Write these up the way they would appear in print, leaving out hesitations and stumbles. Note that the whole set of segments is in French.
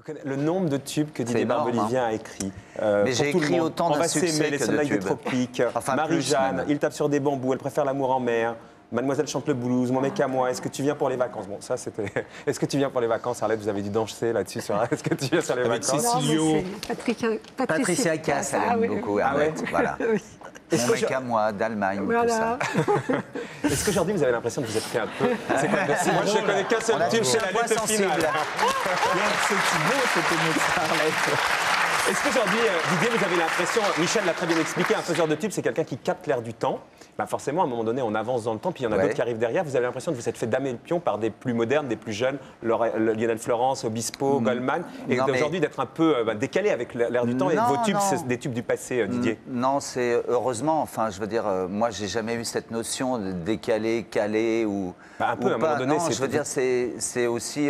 Le nombre de tubes que Didier Barbelivien a écrit. Mais j'ai écrit autant On va d'insuccès s'aimer, les que de soldats des tubes. tropiques, Enfin, Marie-Jeanne, plus, il tape sur des bambous, elle préfère l'amour en mer. Mademoiselle chante le blues, mon mec à moi, est-ce que tu viens pour les vacances? Bon, ça c'était. Est-ce que tu viens pour les vacances, Arlette? Vous avez dû danser là-dessus sur. Est-ce que tu viens sur les Avec vacances? Cécilio. Patricia Cass, elle aime beaucoup. Arlette, voilà. Est-ce Mon que mec à moi, d'Allemagne, tout ça. Est-ce qu'aujourd'hui vous avez l'impression que vous êtes fait un peu. C'est quoi merci, moi je ne connais qu'un seul tube chez la lutte finale. C'est beau cette émotion, Arlette. Est-ce qu'aujourd'hui, Didier, vous avez l'impression, Michel l'a très bien expliqué, un faiseur de tube, c'est quelqu'un qui capte l'air du temps. Bah forcément, à un moment donné, on avance dans le temps, puis il y en a d'autres qui arrivent derrière. Vous avez l'impression que vous êtes fait damer le pion par des plus modernes, des plus jeunes, Lionel Florence, Obispo, Goldman, et d'aujourd'hui d'être un peu décalé avec l'air du temps. Et vos tubes, c'est des tubes du passé, Didier. Non, c'est heureusement, enfin, je veux dire, moi, j'ai jamais eu cette notion de décalé, calé ou. Bah, un peu, ou à un moment pas. donné, non, je veux dire, c'est aussi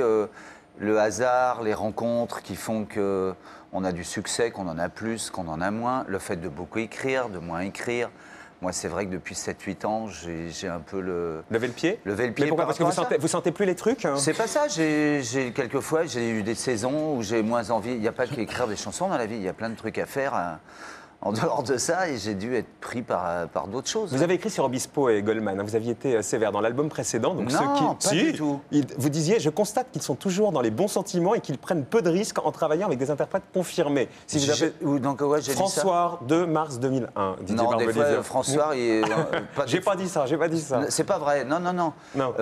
le hasard, les rencontres qui font que. On a du succès, qu'on en a plus, qu'on en a moins. Le fait de beaucoup écrire, de moins écrire. Moi, c'est vrai que depuis 7-8 ans, j'ai un peu le... Lever le pied? Lever le pied. Mais pourquoi? Parce que vous sentez plus les trucs, hein? C'est pas ça. Quelquefois, j'ai eu des saisons où j'ai moins envie. Il n'y a pas qu'écrire des chansons dans la vie. Il y a plein de trucs à faire en dehors de ça. Et j'ai dû être pris par d'autres choses. Vous avez écrit sur Obispo et Goldman. Hein, vous aviez été sévère dans l'album précédent. Donc non, pas du tout. Vous disiez, je constate qu'ils sont toujours dans les bons sentiments et qu'ils prennent peu de risques en travaillant avec des interprètes confirmés. Si vous avez... Donc, ouais, j'ai dit ça. François, 2 mars 2001. Didier Non, des fois, François, j'ai pas dit ça, j'ai pas dit ça. C'est pas vrai. Non, non, non. Non.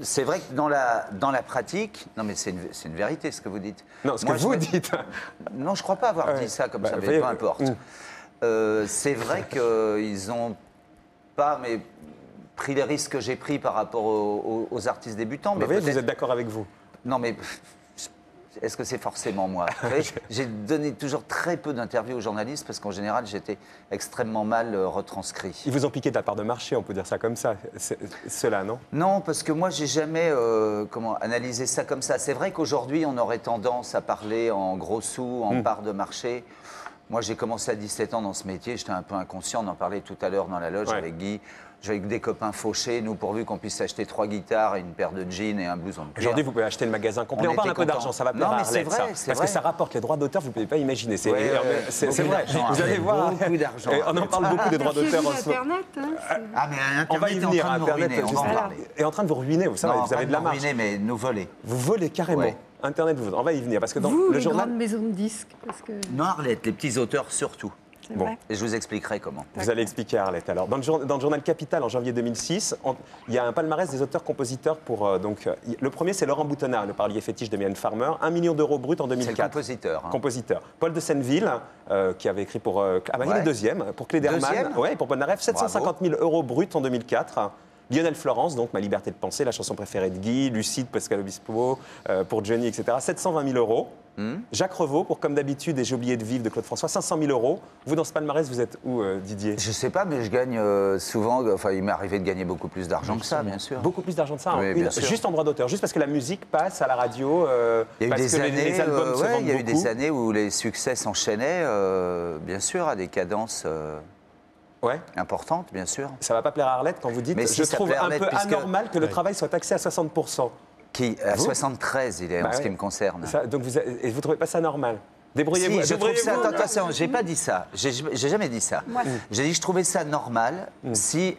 C'est vrai que dans la pratique, non, mais c'est une vérité ce que vous dites. Non, ce que vous dites. Non, je crois pas avoir dit ça comme ça, mais peu importe. C'est vrai qu'ils n'ont pas pris les risques que j'ai pris par rapport aux artistes débutants. Mais vous êtes d'accord avec vous? Non, mais est-ce que c'est forcément moi? J'ai donné toujours très peu d'interviews aux journalistes parce qu'en général, j'étais extrêmement mal retranscrit. Ils vous ont piqué de la part de marché, on peut dire ça comme ça, ceux-là, non? Non, parce que moi, j'ai jamais analysé ça comme ça. C'est vrai qu'aujourd'hui, on aurait tendance à parler en gros sous, en part de marché. Moi, j'ai commencé à 17 ans dans ce métier, j'étais un peu inconscient, on en parlait tout à l'heure dans la loge avec Guy. J'avais des copains fauchés, nous, pourvu qu'on puisse acheter 3 guitares, une paire de jeans et un blouson de cuir. Aujourd'hui, vous pouvez acheter le magasin complet. On parle un peu d'argent, ça va plaire à Arlette, ça. Parce que ça rapporte les droits d'auteur, vous ne pouvez pas imaginer. C'est vrai, vous allez voir. Beaucoup d'argent. On en parle beaucoup des droits d'auteur en ce moment. Ah, mais Internet, on va y venir, Internet est en train de vous ruiner, vous savez, vous avez de la marge. Vous ruiner, mais nous voler. Vous volez carrément. Internet, on va y venir. Parce que dans le journal. grandes maisons de disques. Parce que... Non, Arlette, les petits auteurs surtout. Bon. Et je vous expliquerai comment. Vous allez expliquer à Arlette. Alors, dans le journal Capital, en janvier 2006, il y a un palmarès des auteurs-compositeurs pour... le premier, c'est Laurent Boutonnat, le parolier fétiche de Mylène Farmer, 1 million d'euros brut en 2004. C'est le compositeur. Compositeur. Paul de Senneville, qui avait écrit pour... il est deuxième. Pour Cléderman, pour Polnareff, 750 000 euros brut en 2004. Lionel Florence, donc Ma liberté de penser, la chanson préférée de Guy, Lucide, Pascal Obispo, pour Johnny, etc. 720 000 euros. Jacques Revaux, pour Comme d'habitude et J'ai oublié de vivre de Claude François, 500 000 euros. Vous, dans ce palmarès, vous êtes où, Didier? Je sais pas, mais je gagne souvent. Enfin, il m'est arrivé de gagner beaucoup plus d'argent que ça, bien sûr. Beaucoup plus d'argent que ça, oui, juste en droit d'auteur, juste parce que la musique passe à la radio. Il y a eu des années, les albums se vendent il y a eu beaucoup. des années où les succès s'enchaînaient, bien sûr, à des cadences. Importante, bien sûr. Ça ne va pas plaire à Arlette quand vous dites mais je trouve un peu anormal que le travail soit taxé à 60%. Qui à 73, il est en ce qui me concerne. Donc vous ne trouvez pas ça normal? Débrouillez-vous. Si, je trouve ça. Attention, j'ai pas dit ça. J'ai jamais dit ça. J'ai dit je trouvais ça normal si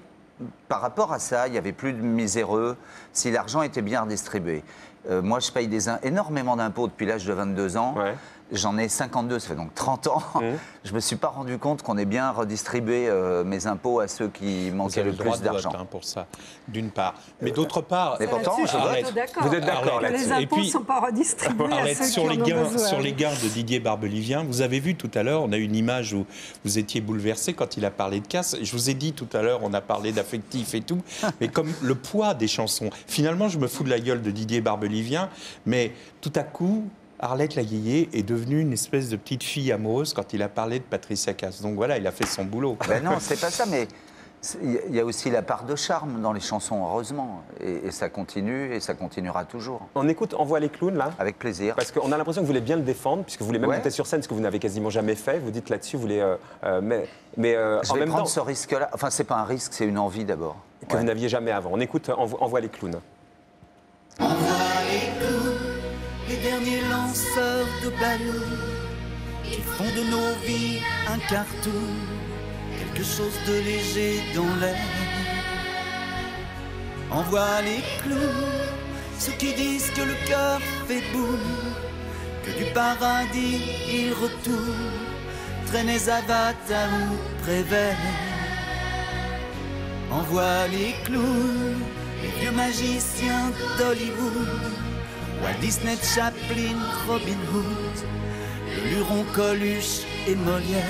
par rapport à ça, il y avait plus de miséreux, si l'argent était bien redistribué. Moi, je paye énormément d'impôts depuis l'âge de 22 ans. J'en ai 52, ça fait donc 30 ans. Je ne me suis pas rendu compte qu'on ait bien redistribué mes impôts à ceux qui manquaient le plus d'argent. Pour ça, d'une part. Mais d'autre part... Mais pourtant, vous êtes d'accord là-dessus. Les impôts ne sont pas redistribués à ceux sur qui les en ont gains, besoin. sur les gains de Didier Barbelivien, vous avez vu tout à l'heure, on a une image où vous étiez bouleversé quand il a parlé de casse. Je vous ai dit tout à l'heure, on a parlé d'affectif et tout, mais comme le poids des chansons. Finalement, je me fous de la gueule de Didier Barbelivien, mais tout à coup... Arlette Laguiller est devenue une espèce de petite fille amoureuse quand il a parlé de Patricia Cass. Donc voilà, il a fait son boulot. Ben non, c'est pas ça, mais il y a aussi la part de charme dans les chansons, heureusement. Et ça continue, et ça continuera toujours. On écoute Envoie les clowns, là? Avec plaisir. Parce qu'on a l'impression que vous voulez bien le défendre, puisque vous voulez même monter sur scène, ce que vous n'avez quasiment jamais fait. Vous dites là-dessus, vous voulez... je vais prendre ce risque-là. Enfin, c'est pas un risque, c'est une envie d'abord. Que vous n'aviez jamais avant. On écoute Envoie les clowns. Envoie les clowns, les derniers lents danseurs de ballon qui font de nos vies un cartoon, quelque chose de léger dans l'air. Envoie les clous, ceux qui disent que le cœur fait boum, que du paradis il retourne, traînez Avatar ou Prévert. Envoie les clous, les vieux magiciens d'Hollywood, Walt Disney, Chaplin, Robin Hood, le Luron, Coluche et Molière.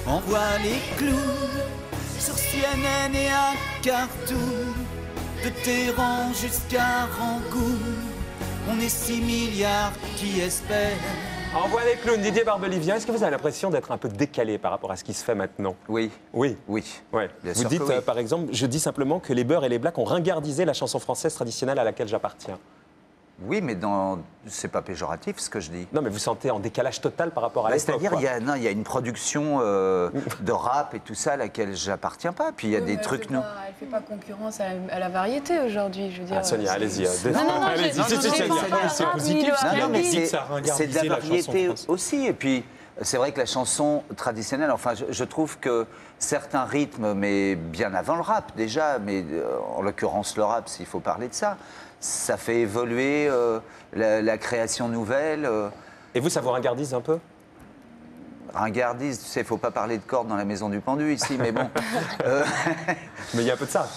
Envoie les clous sur CNN et un cartoon, de Téhéran jusqu'à Rangoon, on est 6 milliards qui espèrent. Envoie les clowns, Didier Barbelivien. Est-ce que vous avez l'impression d'être un peu décalé par rapport à ce qui se fait maintenant? Oui. Oui. Oui. Ouais. Bien Vous sûr dites, que oui. par exemple, je dis simplement que les Beurs et les Blacks ont ringardisé la chanson française traditionnelle à laquelle j'appartiens. Oui, mais c'est pas péjoratif ce que je dis. Non, mais vous sentez en décalage total par rapport à l'époque. C'est-à-dire, quoi. il y a une production de rap et tout ça à laquelle j'appartiens pas. Puis il y a des trucs... Elle ne fait pas concurrence à la variété aujourd'hui, je veux dire. Ah, Sonia, allez-y. non, Allez-y, c'est positif, ça. Non, mais c'est ça c'est de la variété chanson aussi. Et puis, c'est vrai que la chanson traditionnelle, enfin, je trouve que certains rythmes, mais bien avant le rap déjà, mais en l'occurrence le rap, s'il faut parler de ça, ça fait évoluer la création nouvelle. Et vous, ça vous ringardise un peu? Ringardise, tu sais, il ne faut pas parler de cordes dans la maison du pendu ici, mais bon. Mais il y a un peu de ça.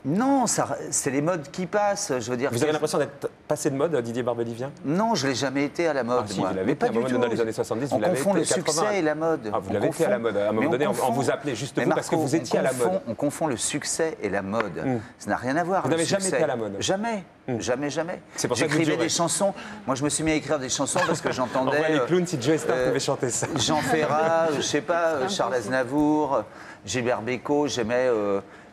Non, c'est les modes qui passent, je veux dire. Vous avez l'impression d'être passé de mode, Didier Barbelivien? Non, je ne l'ai jamais été à la mode, Ah, si, moi. vous l'avez Mais été pas à un du moment tout. dans les années 70, on vous l'avez confond été, le 80. succès et la mode. Ah, vous l'avez été à la mode. À un moment donné, on vous appelait juste vous parce que vous étiez à la mode. On confond le succès et la mode. Ça n'a rien à voir. Vous le n'avez jamais succès. été à la mode? Jamais. Jamais, jamais. C'est pour ça que vous j'écrivais durez. des chansons. Moi, je me suis mis à écrire des chansons parce que j'entendais... Envoie les clowns si Joe Star pouvait chanter ça. Jean Ferrat, je sais pas, Charles Aznavour, Gilbert Bécaud, j'aimais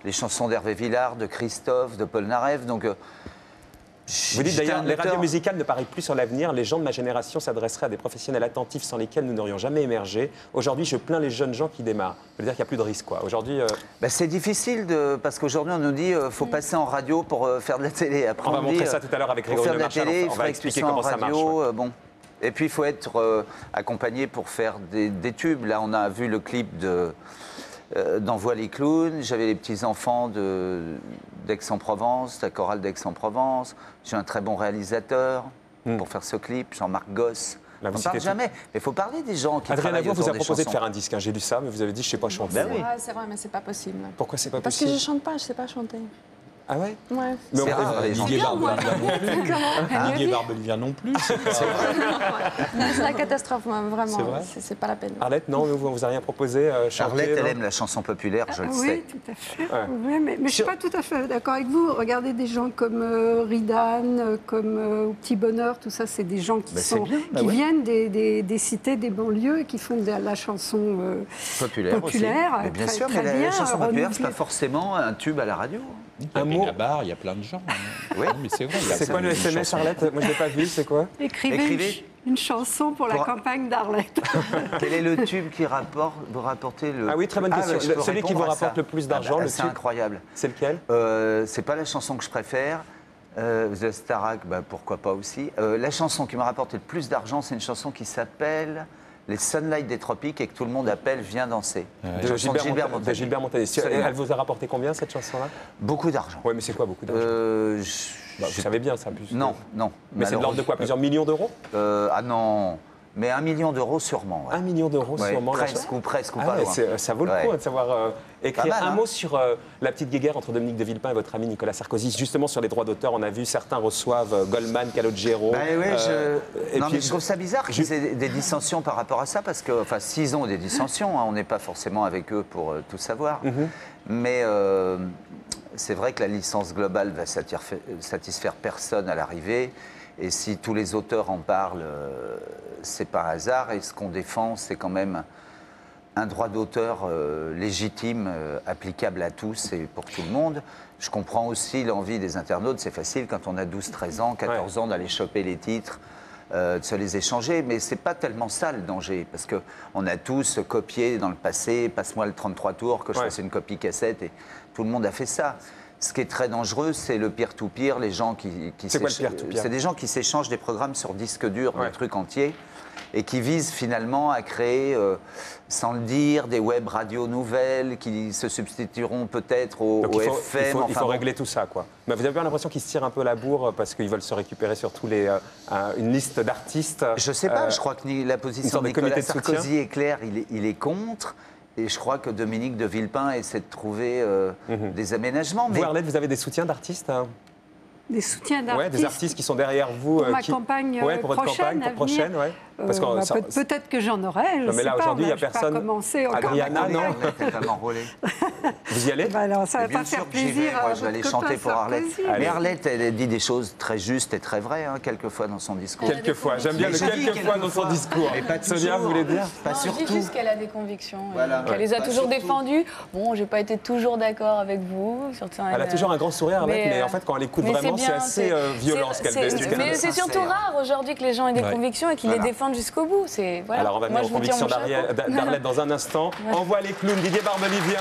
les chansons d'Hervé Villard, de Christophe, de Paul Narev. Donc, vous dites d'ailleurs, les radios musicales ne parient plus sur l'avenir. Les gens de ma génération s'adresseraient à des professionnels attentifs sans lesquels nous n'aurions jamais émergé. Aujourd'hui, je plains les jeunes gens qui démarrent. Ça veut dire qu'il n'y a plus de risque, quoi. Aujourd'hui, c'est difficile parce qu'aujourd'hui, on nous dit faut passer en radio pour faire de la télé. Après, on va dit, montrer ça tout à l'heure avec pour Grégory faire de la Marchal. télé, il On va faudrait que tu expliquer sois en comment ça marche. radio. Ouais. Bon. Et puis, il faut être accompagné pour faire des tubes. Là, on a vu le clip d'Envoie les clowns. J'avais les petits-enfants d'Aix-en-Provence, la chorale d'Aix-en-Provence. J'ai un très bon réalisateur pour faire ce clip, Jean-Marc Gosse. La On ne musique parle est tout. jamais. Mais il faut parler des gens qui Adrien travaillent Avour vous a autour des proposé de chansons. faire un disque. J'ai lu ça, mais vous avez dit je ne sais pas chanter. Ben oui. Ouais, c'est vrai, mais c'est pas possible. Pourquoi c'est pas Parce que possible? je chante pas, je sais pas chanter. Ah ouais? Ouais. Mais on C'est va- rare, les gens Didier qui chantent. Barbelivien non plus. Comment Didier Barbelivien non plus. C'est la catastrophe, moi, C'est vraiment. vrai C'est pas la peine. Arlette, non, on vous a rien proposé chanter, Arlette, elle non aime la chanson populaire, je le sais. Oui, tout à fait. Ouais. Oui, mais je ne suis pas tout à fait d'accord avec vous. Regardez des gens comme Ridan, comme Au Petit Bonheur, tout ça, c'est des gens qui, Ben, c'est bien, ben qui ouais. viennent des cités, des banlieues et qui font de la chanson Populaire, populaire, aussi. Mais bien très- sûr, très mais la bien, chanson populaire, c'est pas renouvelée. forcément un tube à la radio. Un mot. Barre, il y a plein de gens. Oui. Non, mais c'est vrai. il y a C'est plein quoi le de SMS, chansons. Arlette? Moi, je ne l'ai pas vu, c'est quoi? Écrivez une chanson pour la Pour- campagne d'Arlette. Quel est le tube qui vous rapportez le... Ah oui, très bonne question. je peux Celui qui vous répondre à rapporte ça. le plus d'argent, Ah bah, le c'est tube. incroyable. C'est lequel? C'est pas la chanson que je préfère. The Starac, bah, pourquoi pas aussi. La chanson qui m'a rapporté le plus d'argent, c'est une chanson qui s'appelle Les Sunlight des Tropiques et que tout le monde appelle Viens danser. De Chanson de Gilbert Montagnier. De Gilbert Montagnier. Absolument. Elle vous a rapporté combien, cette chanson-là? Beaucoup d'argent. Oui, mais c'est quoi beaucoup d'argent? Bah, vous savez bien ça, plus. Non, non. Mais c'est de l'ordre de quoi? Plusieurs millions d'euros? Ah non, mais 1 million d'euros sûrement. ouais. 1 million d'euros Ouais, sûrement. la presque chanson. ou presque ou Ah pas ouais, loin. ça vaut le Ouais. coup de savoir écrire Pas mal, un hein. mot sur la petite guéguerre entre Dominique de Villepin et votre ami Nicolas Sarkozy. Justement sur les droits d'auteur, on a vu certains reçoivent Goldman, Calogero. Bah ouais, et non, puis- mais je trouve ça bizarre qu'ils aient des dissensions par rapport à ça, parce que, enfin, s'ils ont des dissensions, hein, on n'est pas forcément avec eux pour tout savoir. Mais c'est vrai que la licence globale va satisfaire personne à l'arrivée. Et si tous les auteurs en parlent, c'est par hasard. Et ce qu'on défend, c'est quand même un droit d'auteur légitime, applicable à tous et pour tout le monde. Je comprends aussi l'envie des internautes, c'est facile quand on a 12, 13 ans, 14 ans d'aller choper les titres, de se les échanger, mais c'est pas tellement ça le danger, parce qu'on a tous copié dans le passé, passe-moi le 33 tours, que je Ouais. fasse une copie cassette, et tout le monde a fait ça. Ce qui est très dangereux, c'est le peer-to-peer, les gens c'est quoi le peer-to-peer? C'est des gens qui s'échangent des programmes sur disque dur, des trucs entiers, et qui visent finalement à créer, sans le dire, des web radios nouvelles qui se substitueront peut-être au FM. Il faut régler tout ça, quoi. Mais vous avez bien l'impression qu'ils se tirent un peu la bourre parce qu'ils veulent se récupérer sur tous une liste d'artistes. Je sais pas, je crois que la position de Nicolas Sarkozy est claire, il est contre. Et je crois que Dominique de Villepin essaie de trouver des aménagements. Vous, Arlette, vous avez des soutiens d'artistes? Des soutiens d'artistes. Des artistes qui sont derrière vous. Pour ma campagne pour votre campagne prochaine, Parce que peut-être que j'en aurai. Non, mais là, aujourd'hui, il n'y a personne. Adriana, non. Vous y allez? Alors, ça va pas faire plaisir. Moi, je vais aller chanter pour Arlette. Mais Arlette, elle dit des choses très justes et très vraies, quelquefois dans son discours. Quelquefois. J'aime bien le quelquefois dans son discours. Sonia, vous voulez dire? Pas surtout. Je dis juste qu'elle a des convictions. Qu'elle les a toujours défendues. Bon, j'ai pas été toujours d'accord avec vous. Elle a toujours un grand sourire, Arlette, mais en fait, quand elle écoute vraiment, c'est assez violent ce qu'elle fait. Mais c'est surtout rare aujourd'hui que les gens aient des convictions et qu'ils les défendent jusqu'au bout. Alors on va venir aux convictions d'Arlette dans un instant. Envoie les clowns, Didier Barbelivien.